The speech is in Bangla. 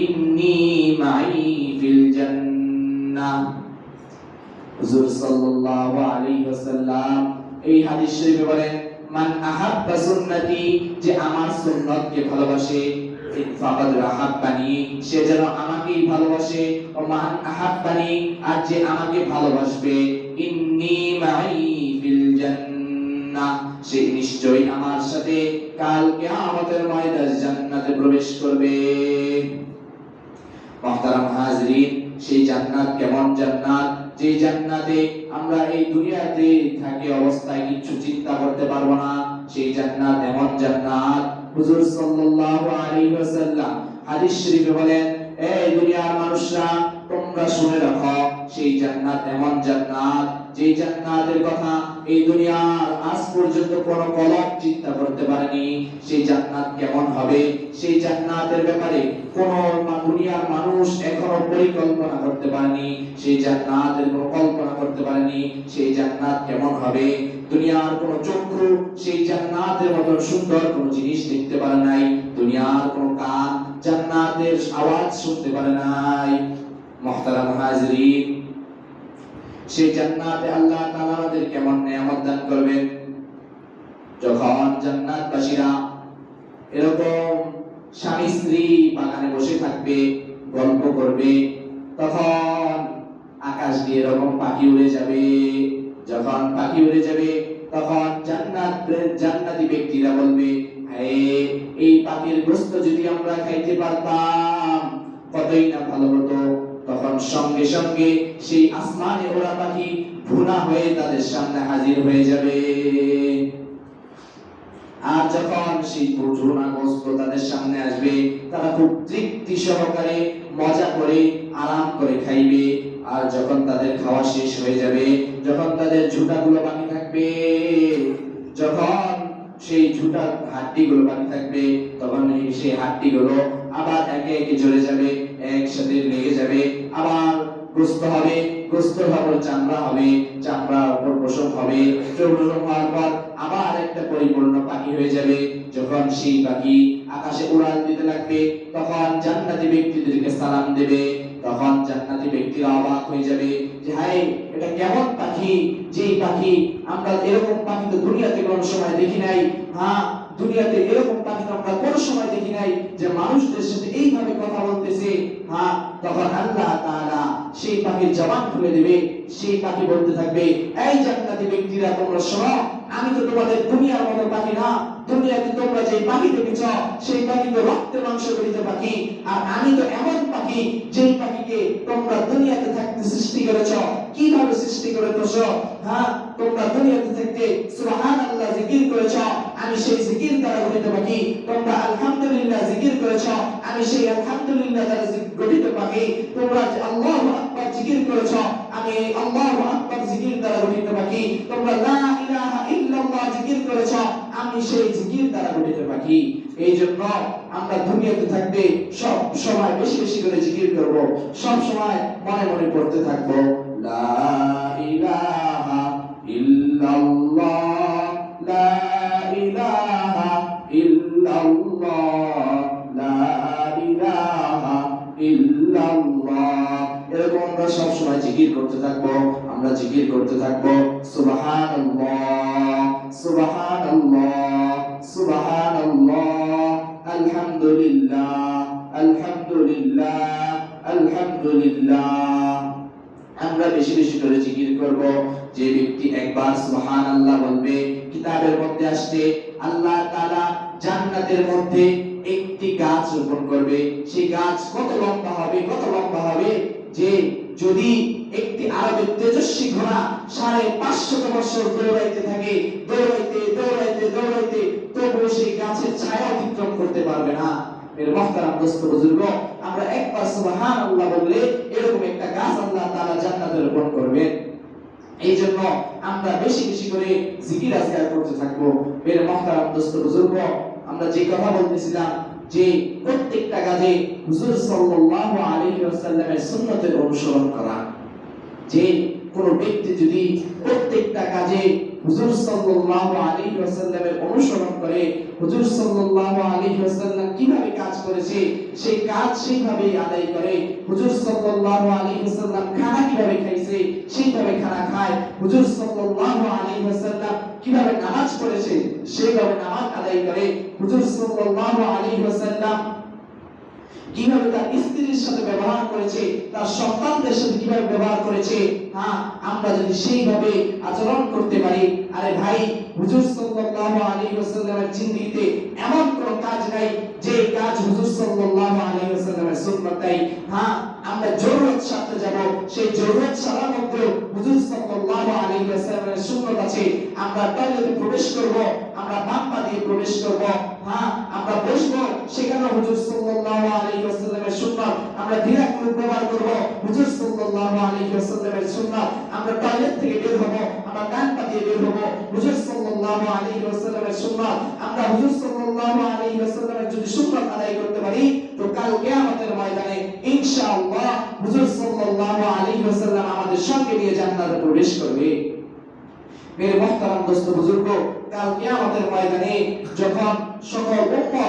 ইন্নী মাই ফিল জান্নাহ। হুজুর সাল্লাল্লাহু আলাইহি ওয়াসাল্লাম এই হাদিস শরীফে বলেন, মান আহাব্বা সুন্নতি, যে আমার সুন্নতকে ভালোবাসে, ফাকাদ আহাব্বানি, সে যেন আমাকেই ভালোবাসে, ও মান আহাব্বানি, আর যে আমাকে ভালোবাসবে, ইন্নী মাই ফিল জান্নাহ, সে নিশ্চয়ই আমার সাথে কাল কিয়ামতের ময়দানে জান্নাতে প্রবেশ করবে। মুহতারাম হাজরিন, সেই জান্নাত কেমন জান্নাত, যে জান্নাতে আমরা এই দুনিয়াতে থাকি অবস্থায় কিছু চিন্তা করতে পারবো না। সেই জান্নাত এমন জান্নাত, হুজুর সাল্লাল্লাহু আলাইহি ওয়াসাল্লাম হাদিস শরীফে বলেন, এই দুনিয়ার মানুষরা তোমরা শুনে রাখো, সেই জান্নাত এমন জান্নাত, যে জান্নাতের কথা এই দুনিয়ার আজ পর্যন্ত কোন কলম চিন্তা করতে পারেনি। সেই জান্নাত কেমন হবে, সেই জান্নাতের ব্যাপারে কোন দুনিয়ার মানুষ এখনো পরিকল্পনা করতে পারেনি, সেই জান্নাতের কোন কল্পনা করতে পারেনি। সেই জান্নাত কেমন হবে, দুনিয়ার কোন চক্ষু সেই জান্নাতের মতো সুন্দর কোন জিনিস দেখতে পারে নাই, দুনিয়ার কোন কান জান্নাতের আওয়াজ শুনতে পারে নাই। মুহতারাম হাজরিন, সেই জান্নাতে আল্লাহ তাআলা আমাদের কেমন নিয়ামত দান করবেন। যখন জান্নাতবাসীরা এরকম স্বামী স্ত্রী বাগানে বসে থাকবে, গল্প করবে, তখন আকাশ দিয়ে এরকম পাখি উড়ে যাবে। যখন পাখি উড়ে যাবে, তখন জান্নাতি ব্যক্তিরা বলবে, হে, এই পাখির গোশত যদি আমরা খাইতে পারতাম কতই না ভালো হতো। তখন সঙ্গে সঙ্গে সেই আসমানে ওড়া পাখি ভুনা হয়ে তাদের সামনে হাজির হয়ে যাবে। আর যখন সেই ভুনা গোশত তাদের সামনে আসবে, তারা খুব তৃপ্তি সহকারে মজা করে আরাম করে খাইবে। আর যখন তাদের খাওয়া শেষ হয়ে যাবে, যখন তাদের ঝুঁটাগুলো বাকি থাকবে, যখন সেই ঝুঁটা হাড্ডিগুলো বাকি থাকবে, তখন সেই হাড্ডিগুলো আবার একে একে ঝরে যাবে, একসাথে লেগে যাবে, আবার গোশত হবে, গোশতের উপর চামড়া হবে, চামড়ার উপর পশম হবে, পশম হওয়ার পর আবার একটা পরিপূর্ণ পাখি হয়ে যাবে। যখন সেই পাখি আকাশে উড়াল দিতে লাগবে, তখন জান্নাতি ব্যক্তিদেরকে সালাম দেবে। তখন জান্নাতি ব্যক্তিরা অবাক হয়ে যাবে যে, হায়, এটা কেমন পাখি, যেই পাখি আমরা এরকম পাখি তো দুনিয়াতে কোনো সময় দেখি নাই। হ্যাঁ, দুনিয়াতে এরকম পাখি তো আমরা কোনো সময় দেখি নাই যে মানুষদের সাথে এইভাবে কথা বলতেছে। হ্যাঁ, তখন আল্লাহ তাআলা সেই পাখির জবান খুলে দেবে। সেই পাখি বলতে থাকবে, এই জান্নাতি ব্যক্তিরা, তোমরা শোনো, আমি তো তোমাদের দুনিয়ার মতো পাখি না। দুনিয়াতে তোমরা যে পাখি দেখেছ, সেই পাখি তো রক্তে মাংস গঠিত পাখি। আর আমি তো এমন পাখি, যেই পাখিকে তোমরা দুনিয়াতে থাকতে সৃষ্টি করেছ। কিভাবে সৃষ্টি করেছ? হ্যাঁ, তোমরা দুনিয়াতে থাকতে সুবহানাল্লাহ জিকির করেছ, আমি সেই জিকির দ্বারা গঠিত পাখি। তোমরা আলহামদুলিল্লাহ জিকির করেছ, আমি সেই আলহামদুলিল্লাহ দ্বারা গঠিত পাখি। তোমরা আল্লাহু আকবার জিকির করেছ, আমি আল্লাহু আকবার জিকির দ্বারা গঠিত পাখি। তোমরা লা ইলাহা ইল্লাল্লাহ জিকির করেছ, আমি সেই জিকির দ্বারা গঠিত পাখি। এই জন্য আমরা দুনিয়াতে থাকতে সব সময় বেশি বেশি করে জিকির করব, সব সময় মনে মনে পড়তে থাকবো, লা ইলাহা ইল্লাল্লাহ, লা ইলাহা ইল্লাল্লাহ, লা ইলাহা ইল্লাল্লাহ। এরকম আমরা সব সময় জিকির করতে থাকবো। আমরা জিকির করতে থাকবো, সুবহানাল্লাহ, সুবহানাল্লাহ, সুবহানাল্লাহ, আলহামদুলিল্লাহ, আলহামদুলিল্লাহ, আলহামদুলিল্লাহ। আমরা বেশি বেশি করে জিকির করব। যে ব্যক্তি একবার সুবহানাল্লাহ বলবে, কিতাবের মধ্যে আসছে আল্লাহ তাআলা জান্নাতের মধ্যে একটি গাছ রোপণ করবে। সেই গাছ কত লম্বা হবে, কত লম্বা হবে, যে যদি একটি আরবের তেজস্বী ঘোড়া 550 বছর দৌড়াইতে থাকে, দৌড়াইতে দৌড়াইতে দৌড়াইতে, তবুও সেই গাছের ছায়া অতিক্রম করতে পারবে না। এর মুহতারাম দোস্ত বুজুর্গ, আমরা একবার সুবহানাল্লাহ বললে এরকম একটা গাছ আল্লাহ তাআলা জান্নাতে রোপণ করবেন। এই জন্য আমরা বেশি বেশি করে জিকির আজকার করতে থাকবো। এর মুহতারাম দোস্ত বুজুর্গ, আমরা যে কথা বলতেছিলাম যে প্রত্যেকটা কাজে হুজুর সাল্লাল্লাহু আলাইহি ওয়াসাল্লামের সুন্নতের অনুসরণ করা। যে কোন ব্যক্তি যদি প্রত্যেকটা কাজে হুজুর সাল্লাল্লাহু আলাইহি ওয়াসাল্লামের অনুসরণ করে হুজুর সাল্লাল্লাহু আলাইহি ওয়াসাল্লাম কিভাবে কাজ করেছে সেই কাজ সেইভাবেই আদায় করে, হুজুর সাল্লাল্লাহু আলাইহি ওয়াসাল্লাম খানা কিভাবে খাইছে সেইভাবে খানা খায়, হুজুর সাল্লাল্লাহু আলাইহি ওয়াসাল্লাম কিভাবে নামাজ পড়েছে সেইভাবে নামাজ আদায় করে, হুজুর সাল্লাল্লাহু আলাইহি ওয়াসাল্লাম কিভাবে তার স্ত্রীর সাথে ব্যবহার করেছে, তার সন্তানদের সাথে কিভাবে ব্যবহার করেছে, হ্যাঁ আমরা যদি সেইভাবে আচরণ করতে পারি, আরে ভাই হুজুর সাল্লাল্লাহু আলাইহি ওয়াসাল্লামের জিন্দেগিতে এমন কোন কাজ নাই যে কাজ হুজুর সাল্লাল্লাহু আলাইহি ওয়াসাল্লামের সুন্নাত নাই। হ্যাঁ আমরা জরুরত সাথে যাব, সেই জরুরত ছাড়ার মধ্যে হুজুর সাল্লাল্লাহু আলাইহি ওয়াসাল্লামের সুন্নাত আছে। আমরা টয়লেটে প্রবেশ করব, আমরা বাম পা দিয়ে প্রবেশ করব, হ্যাঁ আমরা বসবো, সেখানে হুজুর সাল্লাল্লাহু আলাইহি ওয়াসাল্লামের সুন্নাত। আমরা ধীরে করে ব্যবহার করব, হুজুর সাল্লাল্লাহু আলাইহি ওয়াসাল্লামের সুন্নাত। আমরা টয়লেট থেকে বের হব, আমরা ডান পা দিয়ে বের হব, হুজুর সাল্লাল্লাহু আলাইহি ওয়াসাল্লামের সুন্নাত। আমরা হুজুর সাল্লাল্লাহু আলাইহি ওয়াসাল্লামের যদি সুন্নাত আদায় করতে পারি তো কাল কিয়ামতের ময়দানে ইনশাআল্লাহ হুজুর সাল্লাল্লাহু আলাইহি ওয়াসাল্লাম আমাদের সঙ্গে নিয়ে জান্নাতে প্রবেশ করবে। মেরে মুহতারাম দোস্ত বুজুর্গ, কাল কিয়ামতের ময়দানে যখন সকল উম্মত